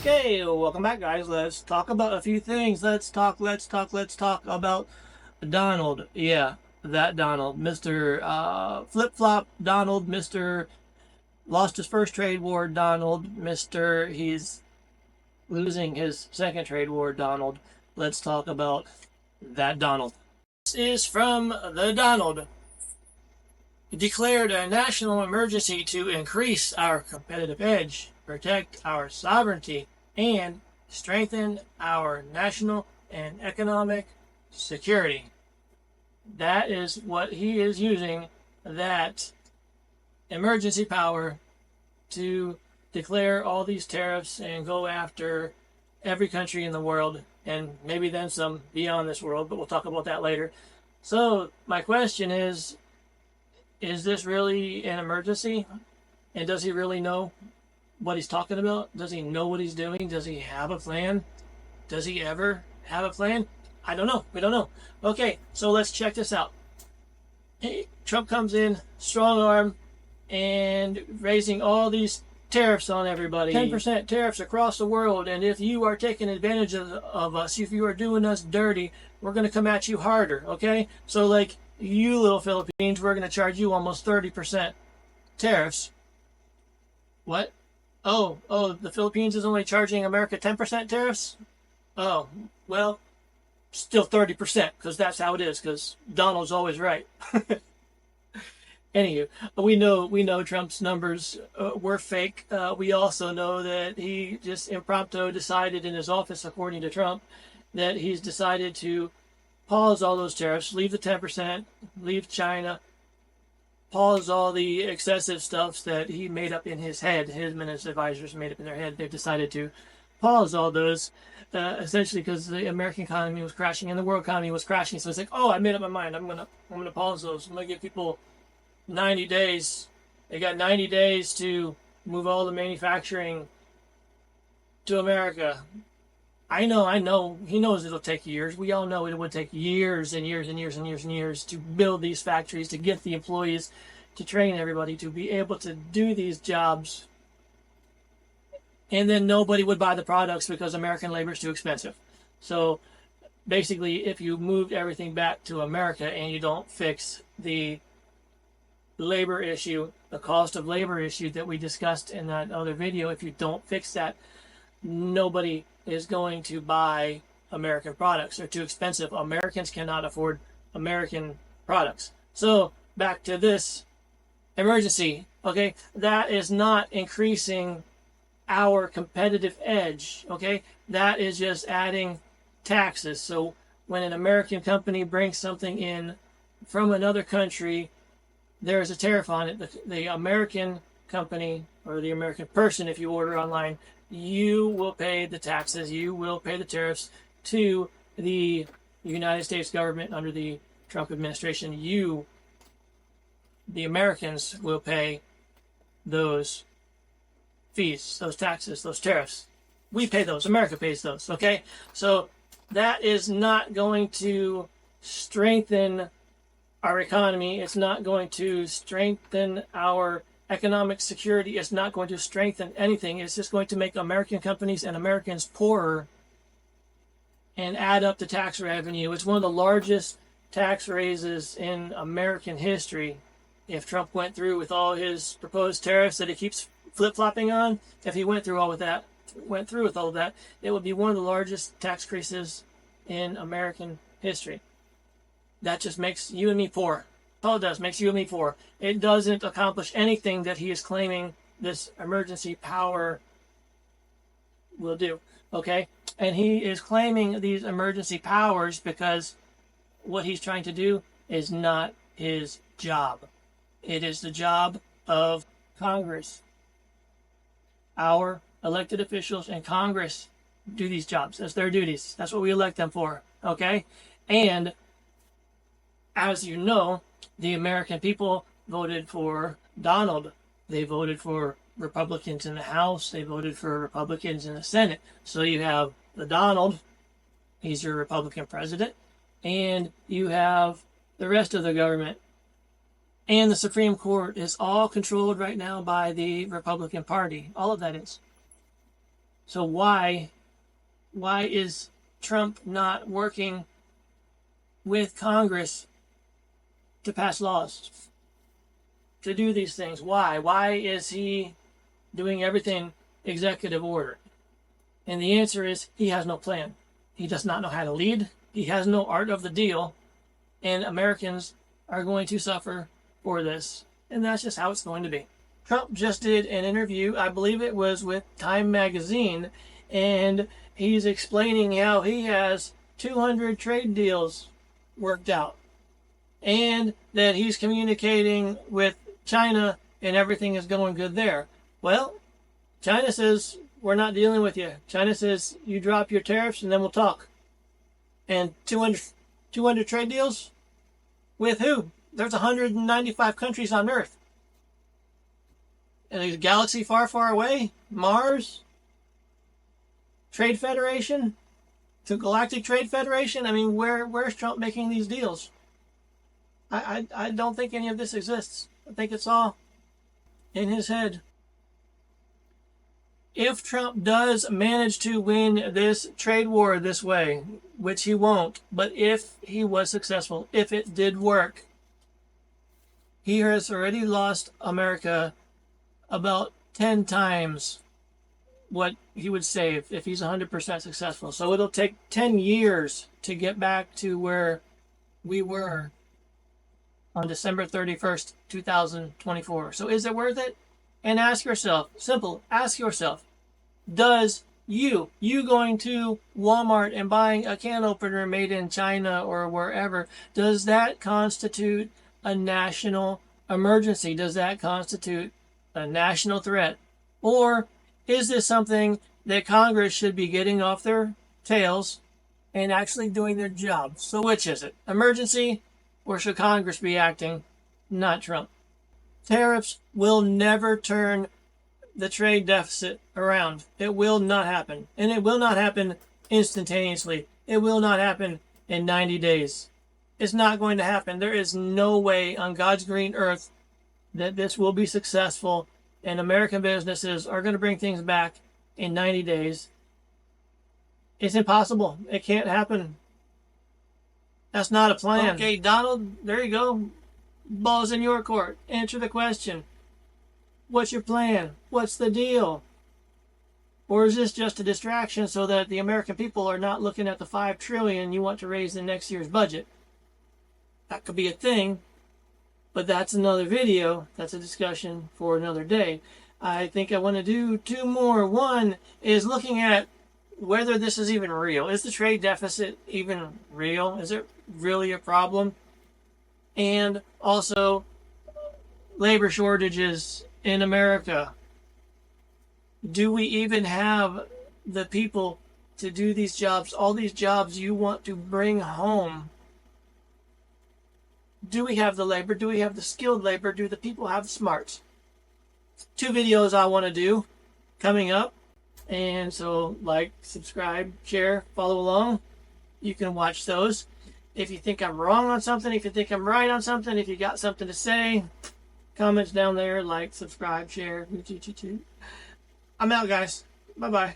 Okay, welcome back, guys. Let's talk about a few things. Let's talk about Donald. Yeah, that Donald. Mr. Flip-Flop Donald. Mr. Lost his first trade war Donald. Mr. He's losing his second trade war Donald. Let's talk about that Donald. This is from the Donald. He declared a national emergency to increase our competitive edge, protect our sovereignty, and strengthen our national and economic security. That is what he is using, that emergency power, to declare all these tariffs and go after every country in the world, and maybe then some beyond this world, but we'll talk about that later. So my question is this really an emergency? And does he really know what he's talking about? Does he know what he's doing? Does he have a plan? Does he ever have a plan? I don't know. We don't know. Okay, so let's check this out. Trump comes in, strong arm, and raising all these tariffs on everybody. 10% tariffs across the world, and if you are taking advantage of us, if you are doing us dirty, we're going to come at you harder, okay? So, like, you little Philippines, we're going to charge you almost 30% tariffs. What? Oh, the Philippines is only charging America 10% tariffs? Oh, well, still 30%, because that's how it is, because Donald's always right. Anywho, we know Trump's numbers were fake. We also know that he just impromptu decided in his office, according to Trump, that he's decided to pause all those tariffs, leave the 10%, leave China, pause all the excessive stuff that he made up in his head, him and his advisors made up in their head. They've decided to pause all those, essentially because the American economy was crashing and the world economy was crashing. So it's like, oh, I made up my mind. I'm gonna pause those. I'm gonna give people 90 days. They got 90 days to move all the manufacturing to America. I know. He knows it'll take years. We all know it would take years and years and years and years and years to build these factories, to get the employees, to train everybody, to be able to do these jobs. And then nobody would buy the products because American labor is too expensive. So basically, if you moved everything back to America and you don't fix the labor issue, the cost of labor issue that we discussed in that other video, if you don't fix that, nobody is going to buy American products. They're too expensive. Americans cannot afford American products. So back to this emergency, okay? That is not increasing our competitive edge, okay? That is just adding taxes. So when an American company brings something in from another country, there is a tariff on it. The American company, or the American person, if you order online, you will pay the taxes, you will pay the tariffs to the United States government under the Trump administration. You, the Americans, will pay those fees, those taxes, those tariffs. We pay those. America pays those, okay? So that is not going to strengthen our economy. It's not going to strengthen our economic security. It's not going to strengthen anything. It's just going to make American companies and Americans poorer and add up the tax revenue. It's one of the largest tax raises in American history. If Trump went through with all his proposed tariffs that he keeps flip-flopping on, if he went through with all of that, it would be one of the largest tax increases in American history. That just makes you and me poor. All it does, makes you and me poor. It doesn't accomplish anything that he is claiming this emergency power will do, okay? And he is claiming these emergency powers because what he's trying to do is not his job. It is the job of Congress. Our elected officials in Congress do these jobs. That's their duties. That's what we elect them for, okay? And as you know, the American people voted for Donald. They voted for Republicans in the House. They voted for Republicans in the Senate. So you have the Donald, he's your Republican president, and you have the rest of the government. And the Supreme Court is all controlled right now by the Republican Party. All of that is. So why is Trump not working with Congress to pass laws, to do these things? Why? Why is he doing everything executive order? And the answer is he has no plan. He does not know how to lead. He has no art of the deal. And Americans are going to suffer for this. And that's just how it's going to be. Trump just did an interview, I believe it was with Time Magazine, and he's explaining how he has 200 trade deals worked out, and that he's communicating with China and everything is going good there. Well, China says, we're not dealing with you. China says, you drop your tariffs and then we'll talk. And 200 trade deals? With who? There's 195 countries on Earth. And a galaxy far, far away? Mars? Trade Federation? To Galactic Trade Federation? I mean, where's Trump making these deals? I don't think any of this exists. I think it's all in his head. If Trump does manage to win this trade war this way, which he won't, but if he was successful, if it did work, he has already lost America about 10 times what he would save if he's 100% successful. So it'll take 10 years to get back to where we were on December 31st, 2024. So is it worth it? And ask yourself, simple, ask yourself, does you going to Walmart and buying a can opener made in China or wherever, does that constitute a national emergency? Does that constitute a national threat? Or is this something that Congress should be getting off their tails and actually doing their job? So which is it? Emergency, or should Congress be acting, not Trump? Tariffs will never turn the trade deficit around. It will not happen. And it will not happen instantaneously. It will not happen in 90 days. It's not going to happen. There is no way on God's green earth that this will be successful and American businesses are going to bring things back in 90 days. It's impossible. It can't happen. That's not a plan. Okay, Donald, there you go. Ball's in your court. Answer the question. What's your plan? What's the deal? Or is this just a distraction so that the American people are not looking at the $5 trillion you want to raise in next year's budget? That could be a thing, but that's another video. That's a discussion for another day. I think I want to do two more. One is looking at whether this is even real. Is the trade deficit even real? Is it really a problem? And also labor shortages in America. Do we even have the people to do these jobs, all these jobs you want to bring home? Do we have the labor? Do we have the skilled labor? Do the people have the smarts? Two videos I want to do coming up. And so like, subscribe, share, follow along. You can watch those. If you think I'm wrong on something, if you think I'm right on something, if you got something to say, comments down there, like, subscribe, share. I'm out, guys. Bye-bye.